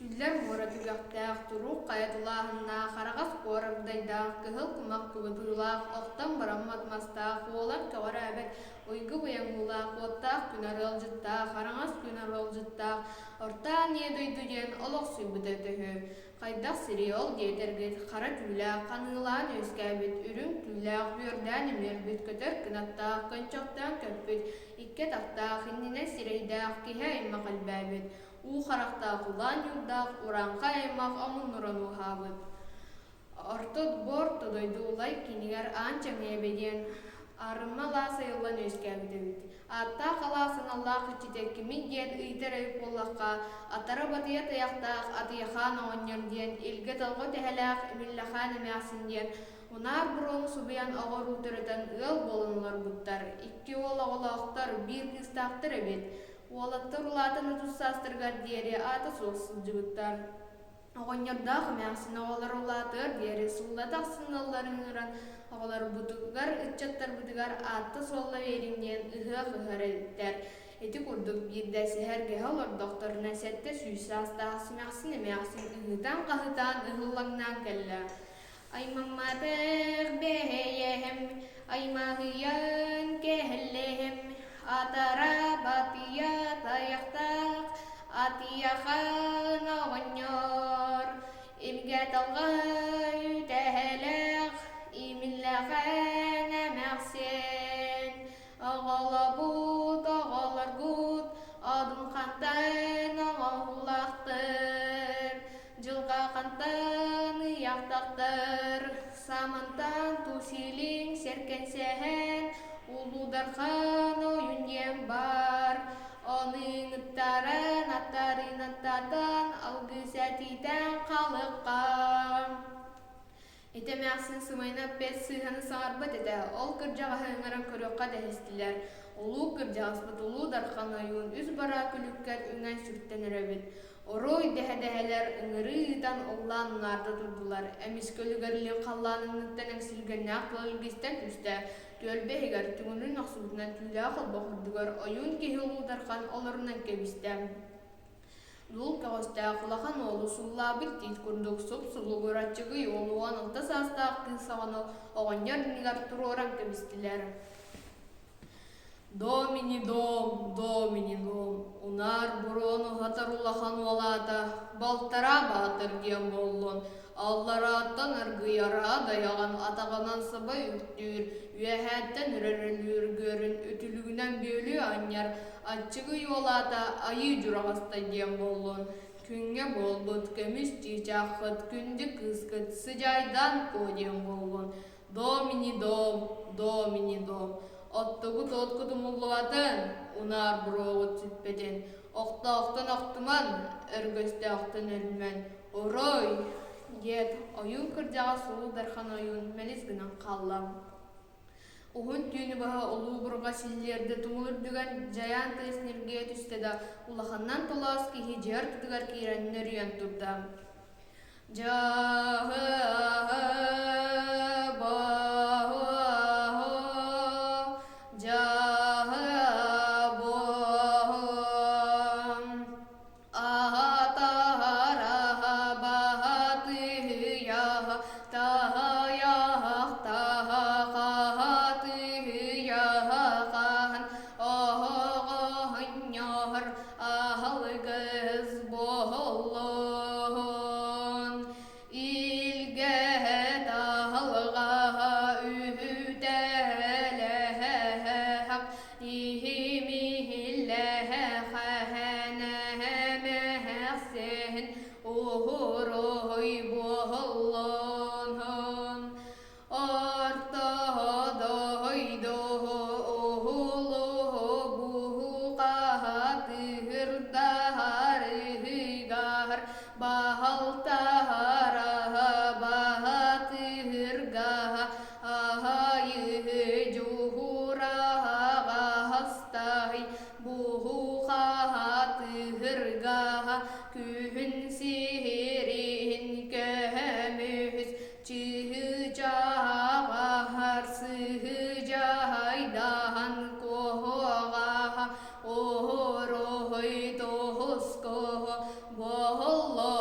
Tüller mora tügäktääk turuq qayatulaahanna qaraqas kuoragdaydaaq kıhıl kumaq kıvıtığılaaq oqtan barammatmastaaq oğlan kawarabet oygu buyangullaaq ottaaq günarılcıttaaq qarаңас günarılcıttaaq ortaa niye duyduyen oloq suybıda töhü. Qaydaq siri ol dietergit qara tüllaaq qanıılaan öskäbit ürün tüllaaq büördən emerbit kötör kınattaaq könçoktan köppüt ikke taqtaaq hinnine sireydaaq kihe imma qalbäbit. U xaraqta kullan yurdaq uranqa aymaq amun nuranu habıt. Ortod borto doydu ulay kiniger anca mebedien arıma la sayılan öskäbidebit. Atta qalasın Allah içite kimi diyen ıytar ayıp ollaqqa atara batıya tayaqtaq atıyaxan oğonyan diyen ilge talgo tehelaq emillaxan emyaxsin diyen unar buronu subuyan oğoru töreten ıl bolunlar buttar. İkki ola-olaqtar bir kıstaqtır ebet. Уолаттар улаатын утуссаастыргар диэри аата суоксылжыбыттар. Оҕонньордаах эмээхсин оҕолар улаатыгар диэри суллатах сынналларыҥыран оҕолар бутугар ыччаттарбытыгар аатта суолла биэриҥ диэн ыһыах ыһарэттэр. Эти курдук биирдэ сиһэргэһэ олордохторуна сэтте сүүсаастаах симээхсин эмээхсин ыһытаан хаһытаан ыһыллаҥнаан кэллэ. Аймамматык бэһэйэһэм, аймаһыйан кэһэллэһэм, atara batia tayaqtaq atiyaxan oğonyor ilge talgay tehelaq imillaxan emaqsen oğolabut oğolargut odun qantan oğollaqtır жылға qantan yaqtaqtır samantan tusilin serkensehen Uludarхан oyun бар, оның ыттарын аттарын аттатан алгысатитан қалыққа. Этемяқсын сымайнап бет сыйханы саңарбат эті, ол кыржаға өңірін көріққа дәхестілер. Олу кыржағыспыт Улудархан ойын үз бара күліккәр өңән сүрттен өрәбет. Орой дәһә-дәһәләр ыңырыйтан оллан нарды турдулар. Әмискөлігерлі қалланын үттен әңсілгенне ақлылгістен үсті. Төлбәйгәр түңүнүн аксыбытынан түлә кылба курдугар ойун кеһи Улудархан олорунан кебисте. Дул кагыста кулахан олу суллабыт тит курдук суп-сулу гөрачыгы олуан алта саастаак кылсаганы оҕонньор нигар туроран кебистилер. Домини дом, унар бурону хатарулахан уалата, балтара баатыр диэн боллун. Аллараттан ыргыяра даяған атағанан сыбай үттүр, үйәһәттен үрәрелүр көрін өтілігінен бөлі аньяр, атчығы юолата айы жұрағаста дем болын. Күнге болбыт, көміс чичақыт, күнді кыскыт, сыжайдан ко дем болын. Домини дом. Оттығыт откудым ұллуатын, унар бұроғыт сүтпеден. Оқтан оқтыман, өргөсті оқтан өлмен. Орой! Дед, ойун кырдяға Улудархан ойун мәлес гынан қаллам. Уһун түйіні баға олу бұрға силлерді тұмылырдыган жаян тыйснерге түстеді. Улаханнан толас кихи жер тұтығар кейрәннер үйен тұрды. Жағы Ohoroy tohosko bohollo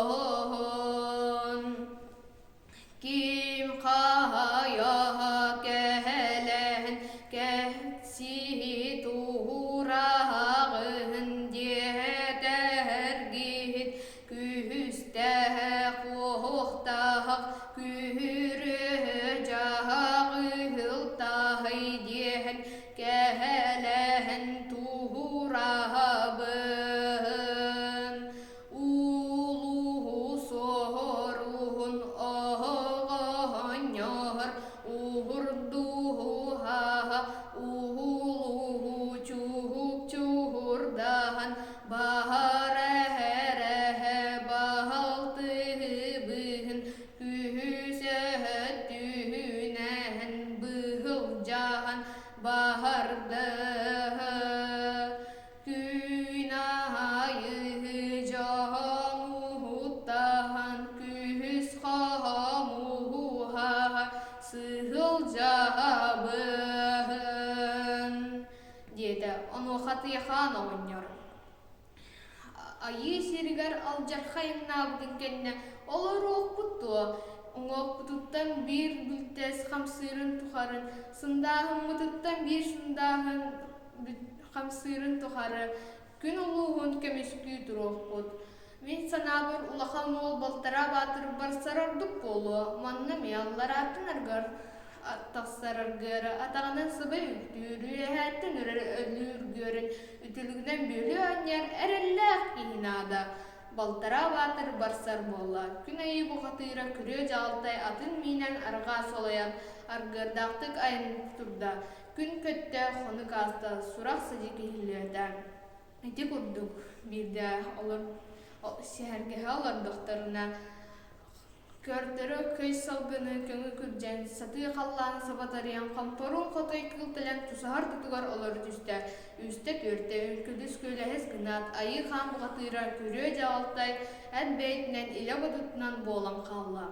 Фатыяхан оңнyor. Айы сиригер алжархайын набдын кенне олар оқпуту. Оңоқпутуттан bir бүлтес хамсырын тухарын, сындағын мұтыттан bir сындағын хамсырын тухары, күн ұлуғын көмескүй тұроқпут. Мен санабыр улахан ол балтара батыр барсарардық болу, манна меяллар атын аргар тақсараргары, атағынан сыбай үктүрі, әттін өлүргөрін, үтілігінен бөлі өнер әрелләқ кейінада. Балтара батыр барсар болла. Күн айы бұғатыйра күрі жалтай атын минен арға солаян аргырдақтық айын тұрда. Күн көтті қоны қаста сұрақ сәжі кейілерді. Әте көрдік бірді сәргеге олардықтарына көрдірі көй салғыны көңі күрден саты қалланы сабатариян қампорун қотой күлтілен тұсағар тұтығар олар түсті. Үсті төрті үнкіліс көйләхес гынат айы қан бұғатыра көрі жалтай әд бәйтінен илі бұдытынан болан қалла.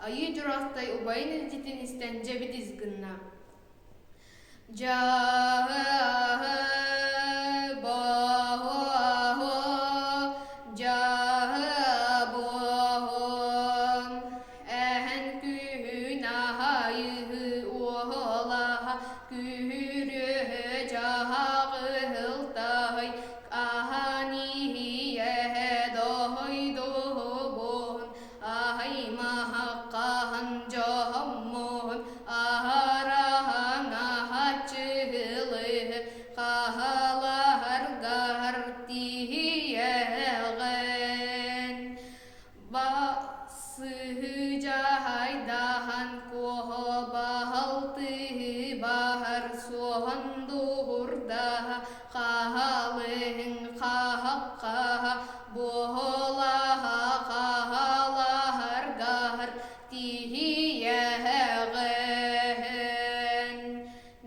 Ayı jurasтай убайын ілдетін істен жабет ізгінна. Әхін күн айы олаға күрі жағы ғылтай ағани әдойды bon ay mahakkan jahammun arahana hachılı qahalar gartiyeğen bası cahaydahan kobahaltı bahar soğandurda qahalın qahaqqa boğlaha qahalar gartiyeğen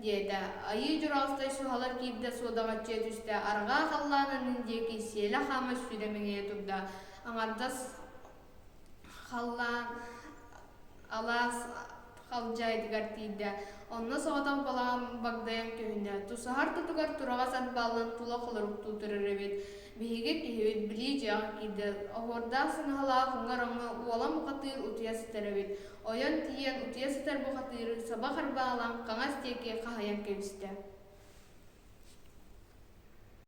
dеді. Айы жұрастай суғалар кейді содаға жетісті арға қалланын дегі селі қамы сүремеңе тұрда. Аңардас қаллан алас қалжайдығар дейді. Онны соғадан балаған бағдайын күйінде. Тұсағар тұтығар тұраға сан балын тұла қылыр тұтырыр ебет. Бейге кейбет білей жағын кейді. Оғырда сыңғала қыңғар оңы уалан бұқатыр ұтия сітер ебет. Ойын тиен ұтия сітер бұқатыр сабақ арбағалан қаңас теке қағаян кебісті.